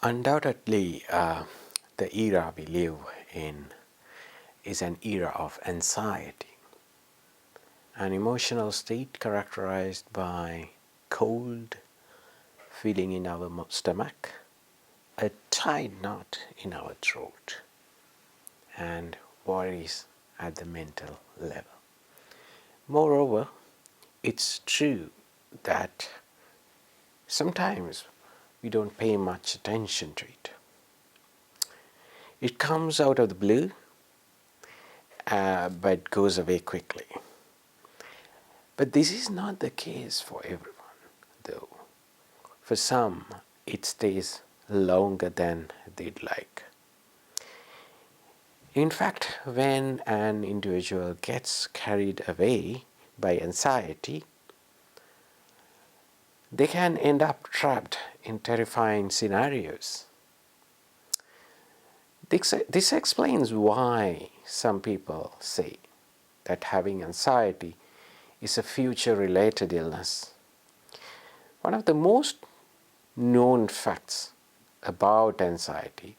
Undoubtedly, the era we live in is an era of anxiety, an emotional state characterized by cold feeling in our stomach, a tight knot in our throat, and worries at the mental level. Moreover, it's true that sometimes we don't pay much attention to it. It comes out of the blue, but goes away quickly. But this is not the case for everyone, though. For some, it stays longer than they'd like. In fact, when an individual gets carried away by anxiety, they can end up trapped in terrifying scenarios. This explains why some people say that having anxiety is a future-related illness. One of the most known facts about anxiety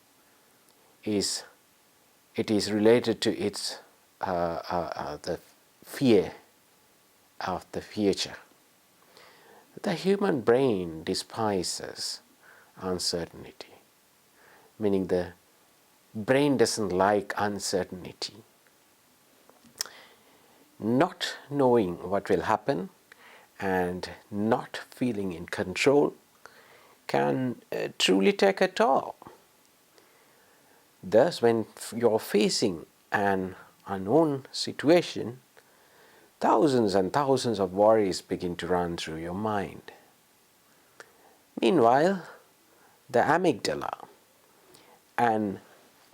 is it is related to the fear of the future. The human brain despises uncertainty, meaning the brain doesn't like uncertainty. Not knowing what will happen and not feeling in control can truly take a toll. Thus, when you're facing an unknown situation, thousands and thousands of worries begin to run through your mind. Meanwhile, the amygdala, an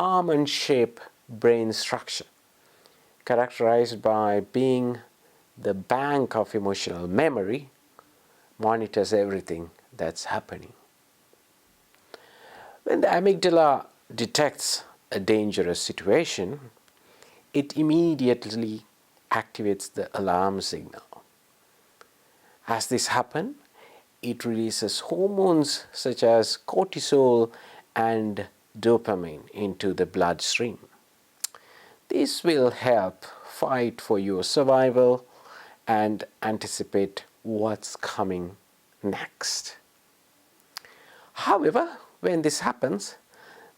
almond-shaped brain structure characterized by being the bank of emotional memory, monitors everything that's happening. When the amygdala detects a dangerous situation, it immediately activates the alarm signal. As this happens, it releases hormones such as cortisol and dopamine into the bloodstream. This will help fight for your survival and anticipate what's coming next. However, when this happens,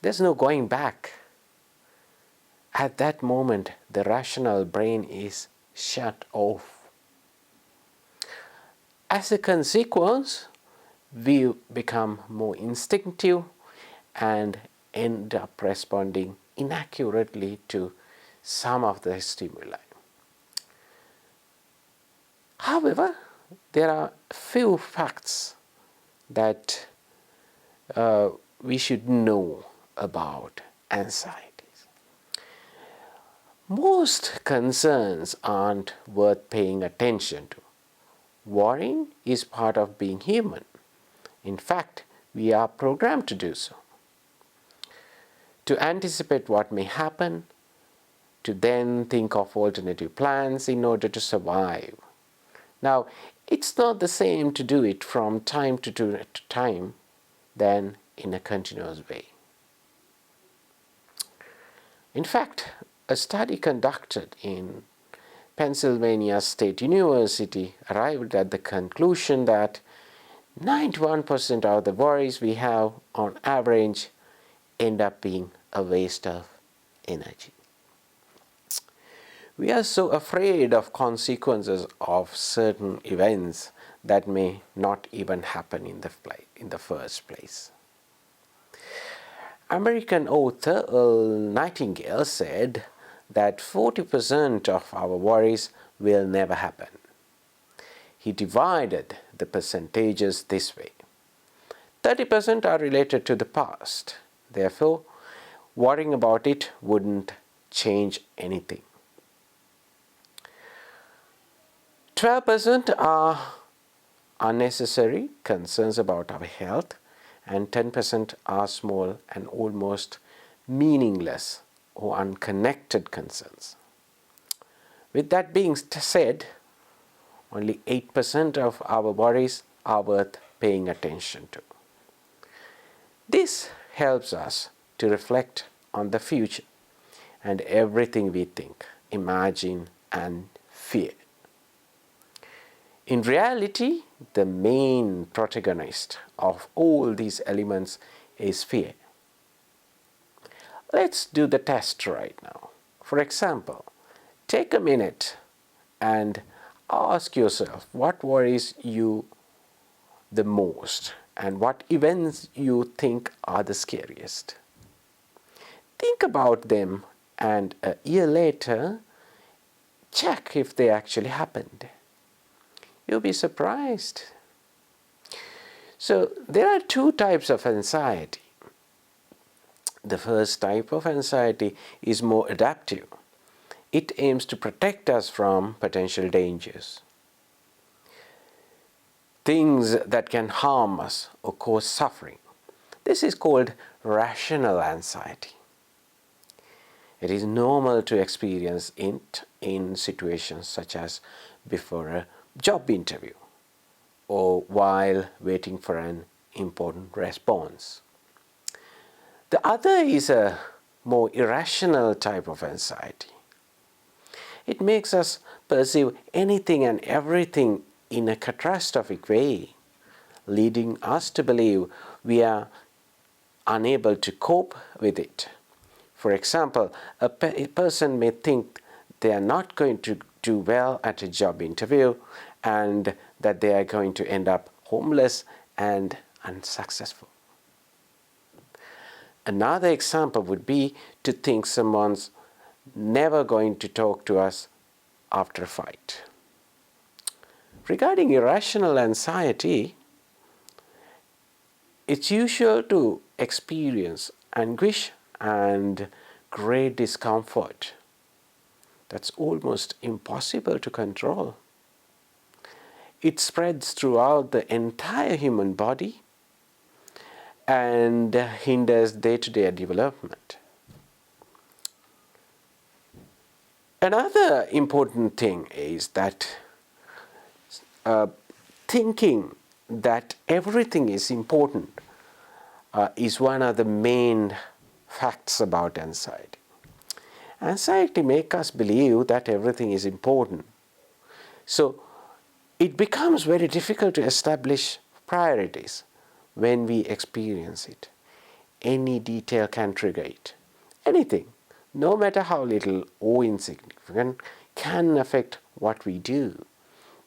there's no going back. At that moment, the rational brain is shut off. As a consequence, we become more instinctive and end up responding inaccurately to some of the stimuli. However, there are few facts that we should know about anxieties. Most concerns aren't worth paying attention to. Worrying is part of being human. In fact, we are programmed to do so. To anticipate what may happen, to then think of alternative plans in order to survive. Now, it's not the same to do it from time to time than in a continuous way. In fact, a study conducted in Pennsylvania State University arrived at the conclusion that 91% of the worries we have on average end up being a waste of energy. We are so afraid of consequences of certain events that may not even happen in the first place. American author Earl Nightingale said that 40% of our worries will never happen. He divided the percentages this way. 30% are related to the past. Therefore, worrying about it wouldn't change anything. 12% are unnecessary concerns about our health, and 10% are small and almost meaningless or unconnected concerns. With that being said, only 8% of our worries are worth paying attention to. This helps us to reflect on the future and everything we think, imagine, and fear. In reality, the main protagonist of all these elements is fear. Let's do the test right now. For example, take a minute and ask yourself what worries you the most and what events you think are the scariest. Think about them and a year later, check if they actually happened. You'll be surprised. So there are two types of anxiety. The first type of anxiety is more adaptive. It aims to protect us from potential dangers, things that can harm us or cause suffering. This is called rational anxiety. It is normal to experience it in situations such as before a job interview or while waiting for an important response. The other is a more irrational type of anxiety. It makes us perceive anything and everything in a catastrophic way, leading us to believe we are unable to cope with it. For example, a person may think they are not going to do well at a job interview and that they are going to end up homeless and unsuccessful. Another example would be to think someone's never going to talk to us after a fight. Regarding irrational anxiety, it's usual to experience anguish and great discomfort that's almost impossible to control. It spreads throughout the entire human body and hinders day-to-day development. Another important thing is that thinking that everything is important is one of the main facts about anxiety. Anxiety makes us believe that everything is important. So it becomes very difficult to establish priorities when we experience it. Any detail can trigger it. Anything, no matter how little or insignificant, can affect what we do.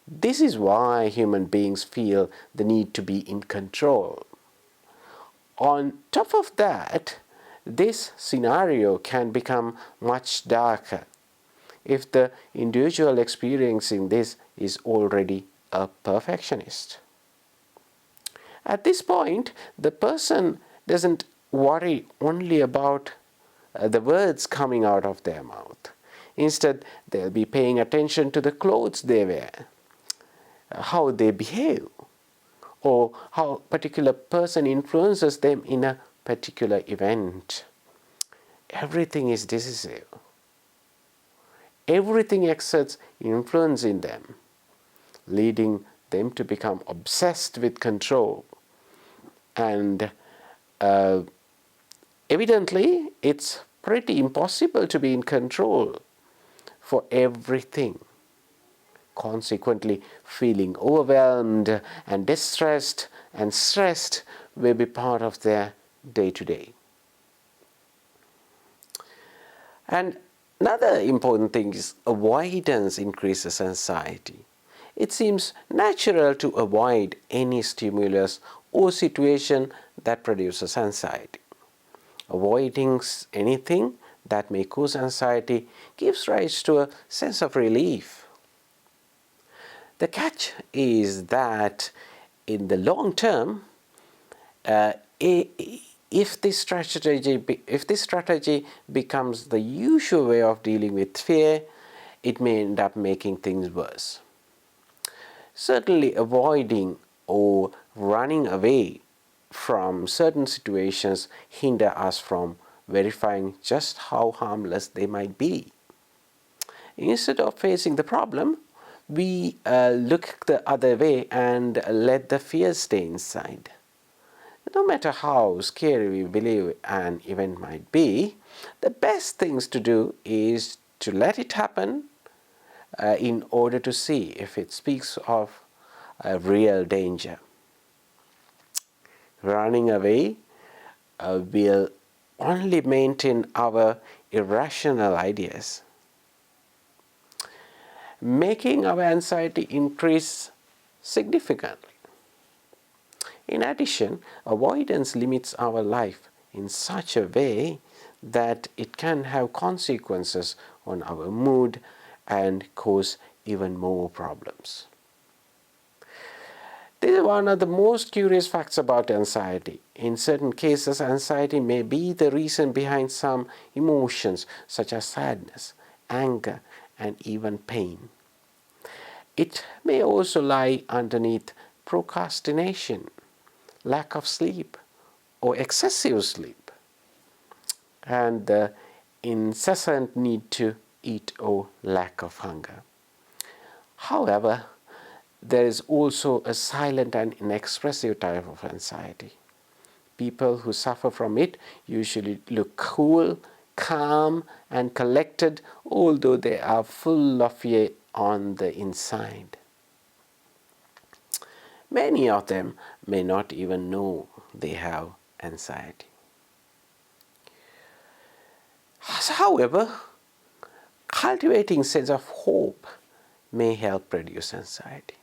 This is why human beings feel the need to be in control. On top of that, this scenario can become much darker if the individual experiencing this is already a perfectionist. At this point, the person doesn't worry only about the words coming out of their mouth. Instead, they'll be paying attention to the clothes they wear, how they behave, or how a particular person influences them in a particular event. Everything is decisive. Everything exerts influence in them, leading them to become obsessed with control. And evidently, it's pretty impossible to be in control for everything. Consequently, feeling overwhelmed and distressed and stressed will be part of their day-to-day. And another important thing is avoidance increases anxiety. It seems natural to avoid any stimulus or situation that produces anxiety. Avoiding anything that may cause anxiety gives rise to a sense of relief. The catch is that in the long term, if this strategy becomes the usual way of dealing with fear, it may end up making things worse. Certainly, avoiding or running away from certain situations hinder us from verifying just how harmless they might be. Instead of facing the problem, we look the other way and let the fear stay inside. no matter how scary we believe an event might be, the best things to do is to let it happen in order to see if it speaks of a real danger. Running away will only maintain our irrational ideas, making our anxiety increase significantly. In addition, avoidance limits our life in such a way that it can have consequences on our mood and cause even more problems. This is one of the most curious facts about anxiety. In certain cases, anxiety may be the reason behind some emotions such as sadness, anger, and even pain. It may also lie underneath procrastination, lack of sleep, or excessive sleep, and the incessant need to eat or lack of hunger. However, there is also a silent and inexpressive type of anxiety. People who suffer from it usually look cool, calm, and collected, although they are full of fear on the inside. Many of them may not even know they have anxiety. However, cultivating a sense of hope may help reduce anxiety.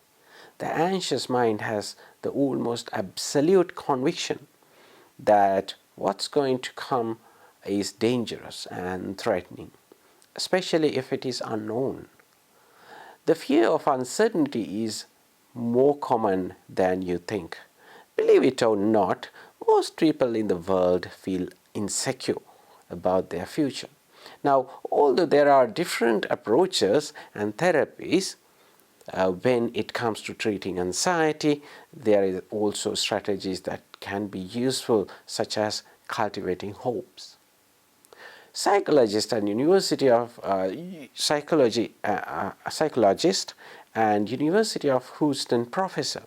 The anxious mind has the almost absolute conviction that what's going to come is dangerous and threatening, especially if it is unknown. The fear of uncertainty is more common than you think. Believe it or not, most people in the world feel insecure about their future. Now, although there are different approaches and therapies, when it comes to treating anxiety, there is also strategies that can be useful, such as cultivating hopes. Psychologist and psychologist and University of Houston professor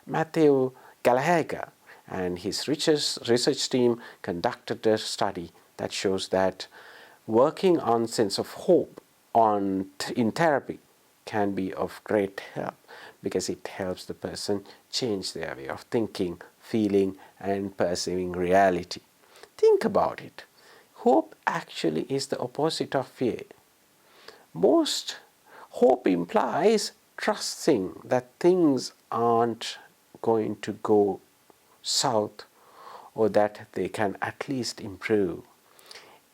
Matthew Gallagher and his research team conducted a study that shows that working on sense of hope in therapy can be of great help, because it helps the person change their way of thinking, feeling, and perceiving reality. Think about it. Hope actually is the opposite of fear. Most hope implies trusting that things aren't going to go south, or that they can at least improve.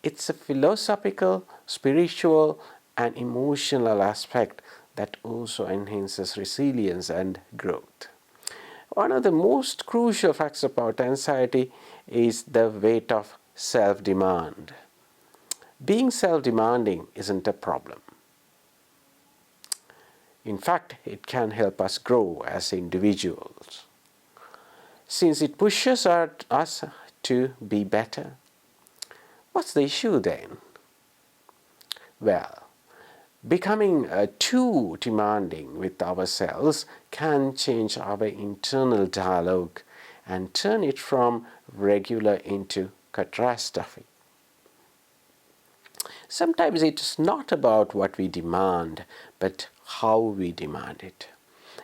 It's a philosophical, spiritual, and emotional aspect that also enhances resilience and growth. One of the most crucial facts about anxiety is the weight of self-demand. Being self-demanding isn't a problem. In fact, it can help us grow as individuals, since it pushes us to be better. What's the issue then? Well, becoming too demanding with ourselves can change our internal dialogue and turn it from regular into catastrophe. Sometimes it's not about what we demand, but how we demand it.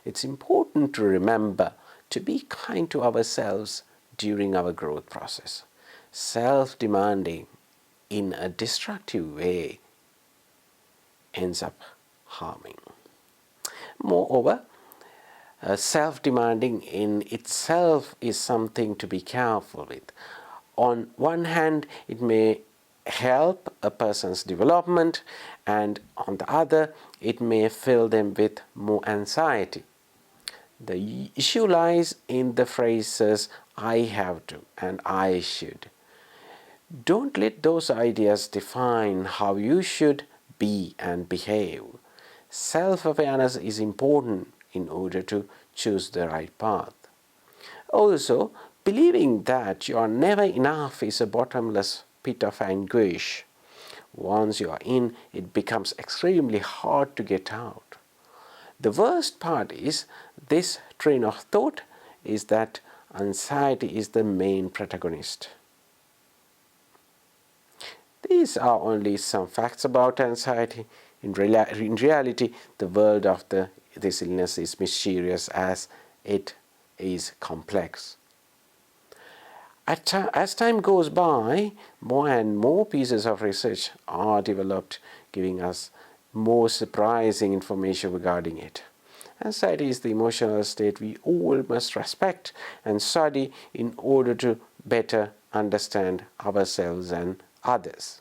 It's important to remember to be kind to ourselves during our growth process. Self-demanding in a destructive way ends up harming. Moreover, self-demanding in itself is something to be careful with. On one hand, it may help a person's development, and on the other, it may fill them with more anxiety. The issue lies in the phrases "I have to" and "I should." Don't let those ideas define how you should be and behave. Self-awareness is important in order to choose the right path. Also, believing that you are never enough is a bottomless pit of anguish. Once you are in, it becomes extremely hard to get out. The worst part is this train of thought is that anxiety is the main protagonist. These are only some facts about anxiety. In reality, the world of this illness is mysterious as it is complex. As time goes by, more and more pieces of research are developed, giving us more surprising information regarding it. Anxiety is the emotional state we all must respect and study in order to better understand ourselves and others.